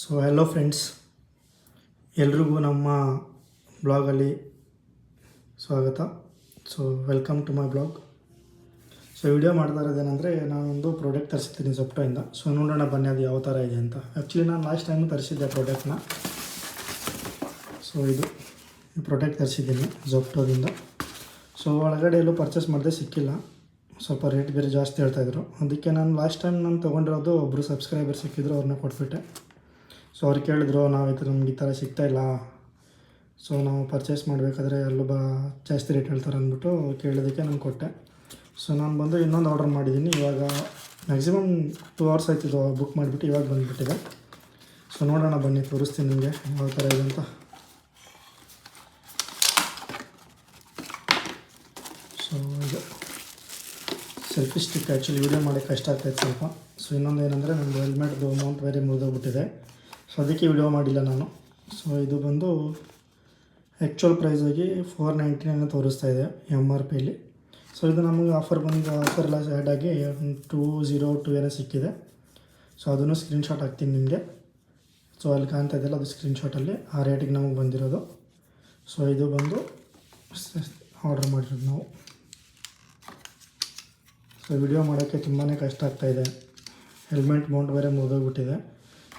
So hello friends, ಎಲ್ರಿಗೂ ನಮ್ಮ ಬ್ಲಾಗಲ್ಲಿ ಸ್ವಾಗತ. So welcome to my blog. So video ಮಾಡ್ತಾ ಇರೋದೇನೆಂದರೆ, ನಾನೊಂದು ಪ್ರಾಡಕ್ಟ್ ತರಿಸಿದ್ದೀನಿ ಝೆಪ್ಟೋಯಿಂದ. ಸೊ ನೋಡೋಣ ಬನ್ನಿ ಅದು ಯಾವ ಥರ ಇದೆ ಅಂತ. ಆ್ಯಕ್ಚುಲಿ ನಾನು ಲಾಸ್ಟ್ ಟೈಮು ತರಿಸಿದ್ದೆ ಪ್ರಾಡಕ್ಟ್ನ. ಸೊ ಇದು ಈ ಪ್ರಾಡಕ್ಟ್ ತರಿಸಿದ್ದೀನಿ ಝೆಪ್ಟೋದಿಂದ. ಸೊ ಒಳಗಡೆ ಎಲ್ಲೂ ಪರ್ಚೇಸ್ ಮಾಡಿದೆ, ಸಿಕ್ಕಿಲ್ಲ. ಸ್ವಲ್ಪ ರೇಟ್ ಬೇರೆ ಜಾಸ್ತಿ ಹೇಳ್ತಾಯಿದ್ರು. ಅದಕ್ಕೆ ನಾನು ಲಾಸ್ಟ್ ಟೈಮ್ ನಾನು ತೊಗೊಂಡಿರೋದು ಒಬ್ಬರು ಸಬ್ಸ್ಕ್ರೈಬರ್ ಸಿಕ್ಕಿದ್ರು, ಅವ್ರನ್ನ ಕೊಟ್ಬಿಟ್ಟೆ. ಸೊ ಅವ್ರು ಕೇಳಿದ್ರು, ನಮ್ಗೆ ಈ ಥರ ಸಿಗ್ತಾಯಿಲ್ಲ, ಸೊ ನಾವು ಪರ್ಚೇಸ್ ಮಾಡಬೇಕಾದ್ರೆ ಎಲ್ಲೂ ಜಾಸ್ತಿ ರೇಟ್ ಹೇಳ್ತಾರೆ ಅಂದ್ಬಿಟ್ಟು ಕೇಳಿದ್ದಕ್ಕೆ ನಾನು ಕೊಟ್ಟೆ. ಸೊ ನಾನು ಬಂದು ಇನ್ನೊಂದು ಆರ್ಡರ್ ಮಾಡಿದ್ದೀನಿ. ಇವಾಗ ಮ್ಯಾಕ್ಸಿಮಮ್ 2 hours ಆಯ್ತಿದ್ದು ಬುಕ್ ಮಾಡಿಬಿಟ್ಟು, ಇವಾಗ ಬಂದುಬಿಟ್ಟಿದೆ. ಸೊ ನೋಡೋಣ ಬನ್ನಿ, ತೋರಿಸ್ತೀನಿ ನಿಮಗೆ ಯಾವ ಥರ ಇದೆ ಅಂತ. ಸೊ ಇದು ಸೆಲ್ಫಿ ಸ್ಟಿಕ್. ಆ್ಯಕ್ಚುಲಿ ವೀಡಿಯೋ ಮಾಡೋಕ್ಕೆ ಕಷ್ಟ ಆಗ್ತಾಯಿತ್ತು ಸ್ವಲ್ಪ. ಸೊ ಇನ್ನೊಂದು ಏನಂದರೆ, ನಮ್ಮದು ಹೆಲ್ಮೆಟ್ದು ಅಮೌಂಟ್ ಬೇರೆ ಮುರಿದೋಗ್ಬಿಟ್ಟಿದೆ. ಸೊ ಅದಕ್ಕೆ ವಿಡಿಯೋ ಮಾಡಿಲ್ಲ ನಾನು. ಸೊ ಇದು ಬಂದು ಆ್ಯಕ್ಚುಯಲ್ ಪ್ರೈಸಾಗಿ 499 ತೋರಿಸ್ತಾ ಇದೆ MRPಯಲ್ಲಿ. ಸೊ ಇದು ನಮಗೆ ಆಫರ್ ಎಲ್ಲ ಆ್ಯಡ್ ಆಗಿ 202 ಏನೋ ಸಿಕ್ಕಿದೆ. ಸೊ ಅದನ್ನು ಸ್ಕ್ರೀನ್ಶಾಟ್ ಹಾಕ್ತೀನಿ ನಿಮಗೆ. ಸೊ ಅಲ್ಲಿ ಕಾಣ್ತಾ ಇದೆಯಲ್ಲ, ಅದು ಸ್ಕ್ರೀನ್ಶಾಟಲ್ಲಿ ಆ ರೇಟಿಗೆ ನಮಗೆ ಬಂದಿರೋದು. ಸೊ ಇದು ಬಂದು ಆರ್ಡರ್ ಮಾಡಿರೋದು ನಾವು. ಸೊ ವಿಡಿಯೋ ಮಾಡೋಕ್ಕೆ ತುಂಬಾ ಕಷ್ಟ ಆಗ್ತಾಯಿದೆ. ಹೆಲ್ಮೆಟ್ ಮೌಂಟ್ ಬೇರೆ ಮುರಿದೋಗ್ಬಿಟ್ಟಿದೆ.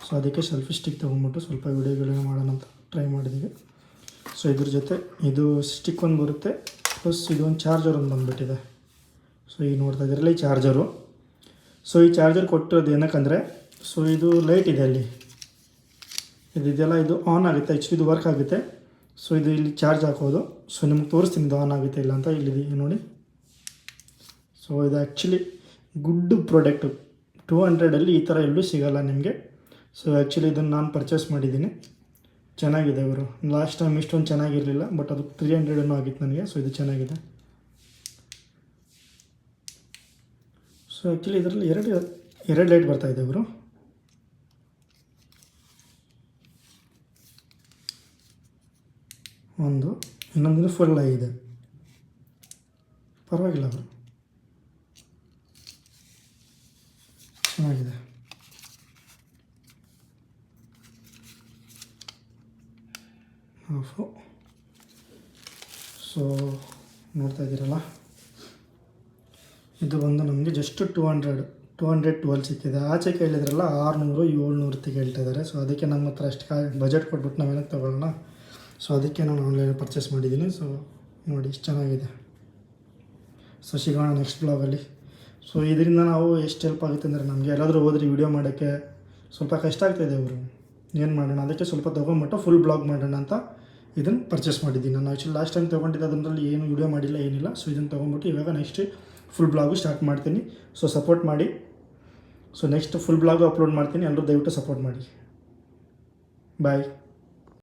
ಸೊ ಅದಕ್ಕೆ ಸೆಲ್ಫಿ ಸ್ಟಿಕ್ ತೊಗೊಂಡ್ಬಿಟ್ಟು ಸ್ವಲ್ಪ ವೀಡಿಯೋಗಳನ್ನ ಮಾಡೋಣ ಅಂತ ಟ್ರೈ ಮಾಡಿದ್ದೀವಿ. ಸೊ ಇದ್ರ ಜೊತೆ ಇದು ಸ್ಟಿಕ್ ಒಂದು ಬರುತ್ತೆ, ಪ್ಲಸ್ ಇದೊಂದು ಚಾರ್ಜರ್ ಒಂದು ಬಂದುಬಿಟ್ಟಿದೆ. ಸೊ ಈಗ ನೋಡ್ತಾ ಇದ್ದೀರಲ್ಲ, ಈ ಚಾರ್ಜರು. ಸೊ ಈ ಚಾರ್ಜರ್ ಕೊಟ್ಟಿರೋದು ಏನಕ್ಕಂದರೆ, ಸೊ ಇದು ಲೈಟ್ ಇದೆ ಅಲ್ಲಿ, ಇದೆಯಲ್ಲ, ಇದು ಆನ್ ಆಗುತ್ತೆ. ಆ್ಯಕ್ಚುಲಿ ಇದು ವರ್ಕ್ ಆಗುತ್ತೆ. ಸೊ ಇದು ಇಲ್ಲಿ ಚಾರ್ಜ್ ಹಾಕೋದು. ಸೊ ನಿಮ್ಗೆ ತೋರಿಸ್ತೀನಿ ಇದು ಆನ್ ಆಗುತ್ತೆ ಇಲ್ಲ ಅಂತ. ಇಲ್ಲಿದೆ ನೋಡಿ. ಸೊ ಇದು ಆ್ಯಕ್ಚುಲಿ ಗುಡ್ ಪ್ರಾಡಕ್ಟು. 200ಅಲ್ಲಿ ಈ ಥರ ಎಲ್ಲೂ ಸಿಗೋಲ್ಲ ನಿಮಗೆ. ಸೊ ಆ್ಯಕ್ಚುಲಿ ಇದನ್ನು ನಾನು ಪರ್ಚೇಸ್ ಮಾಡಿದ್ದೀನಿ, ಚೆನ್ನಾಗಿದೆ. ಇವರು ಲಾಸ್ಟ್ ಟೈಮ್ ಇಷ್ಟೊಂದು ಚೆನ್ನಾಗಿರಲಿಲ್ಲ, ಬಟ್ ಅದು 300 ಆಗಿತ್ತು ನನಗೆ. ಸೊ ಇದು ಚೆನ್ನಾಗಿದೆ. ಸೊ ಆ್ಯಕ್ಚುಲಿ ಇದರಲ್ಲಿ ಎರಡು ಲೈಟ್ ಬರ್ತಾಯಿದೆ ಇವರು. ಇನ್ನೊಂದು ಫುಲ್ ಆಗಿದೆ, ಪರವಾಗಿಲ್ಲ ಅವರು ಚೆನ್ನಾಗಿದೆ. ಆಫು. ಸೊ ನೋಡ್ತಾ ಇದ್ದೀರಲ್ಲ, ಇದು ಬಂದು ನಮಗೆ ಜಸ್ಟ್ 212 ಸಿಕ್ಕಿದೆ. ಆಚೆ ಕೇಳಿದ್ರಲ್ಲ 600 700 ಹೇಳ್ತಾ ಇದ್ದಾರೆ. ಸೊ ಅದಕ್ಕೆ ನಮ್ಮ ಹತ್ರ ಅಷ್ಟು ಬಜೆಟ್ ಕೊಟ್ಬಿಟ್ಟು ನಾವೇನಕ್ಕೆ ತೊಗೊಳ್ಳೋಣ. ಸೊ ಅದಕ್ಕೆ ನಾನು ಆನ್ಲೈನ್ ಪರ್ಚೇಸ್ ಮಾಡಿದ್ದೀನಿ. ಸೊ ನೋಡಿ ಇಷ್ಟು ಚೆನ್ನಾಗಿದೆ. ಸೊ ಸಿಗೋಣ ನೆಕ್ಸ್ಟ್ ಬ್ಲಾಗಲ್ಲಿ. ಸೊ ಇದರಿಂದ ನಾವು ಎಷ್ಟು ಹೆಲ್ಪ್ ಆಗುತ್ತೆ ಅಂದರೆ, ನಮಗೆ ಎಲ್ಲಾದರೂ ಹೋದ್ರೆ ವೀಡಿಯೋ ಮಾಡೋಕ್ಕೆ ಸ್ವಲ್ಪ ಕಷ್ಟ ಆಗ್ತಾಯಿದೆ. ಅವರು ಏನು ಮಾಡೋಣ, ಅದಕ್ಕೆ ಸ್ವಲ್ಪ ತೊಗೊಂಬಿಟ್ಟು ಫುಲ್ ಬ್ಲಾಗ್ ಮಾಡೋಣ ಅಂತ ಇದನ್ನು ಪರ್ಚೇಸ್ ಮಾಡಿದ್ದೀನಿ. ನಾನು ಆ್ಯಕ್ಚುಲಿ ಲಾಸ್ಟ್ ಟೈಮ್ ತೊಗೊಂಡಿದ್ದೆ, ಅದರಲ್ಲಿ ಏನು ವೀಡಿಯೋ ಮಾಡಿಲ್ಲ, ಏನಿಲ್ಲ. ಸೊ ಇದನ್ನು ತೊಗೊಂಬಿಟ್ಟು ಇವಾಗ ನೆಕ್ಸ್ಟ್ ಫುಲ್ ಬ್ಲಾಗು ಸ್ಟಾರ್ಟ್ ಮಾಡ್ತೀನಿ. ಸೊ ಸಪೋರ್ಟ್ ಮಾಡಿ. So next full blog upload ಮಾಡ್ತೀನಿ. ಎಲ್ಲರೂ ದಯವಿಟ್ಟು ಸಪೋರ್ಟ್ ಮಾಡಿ. ಬಾಯ್.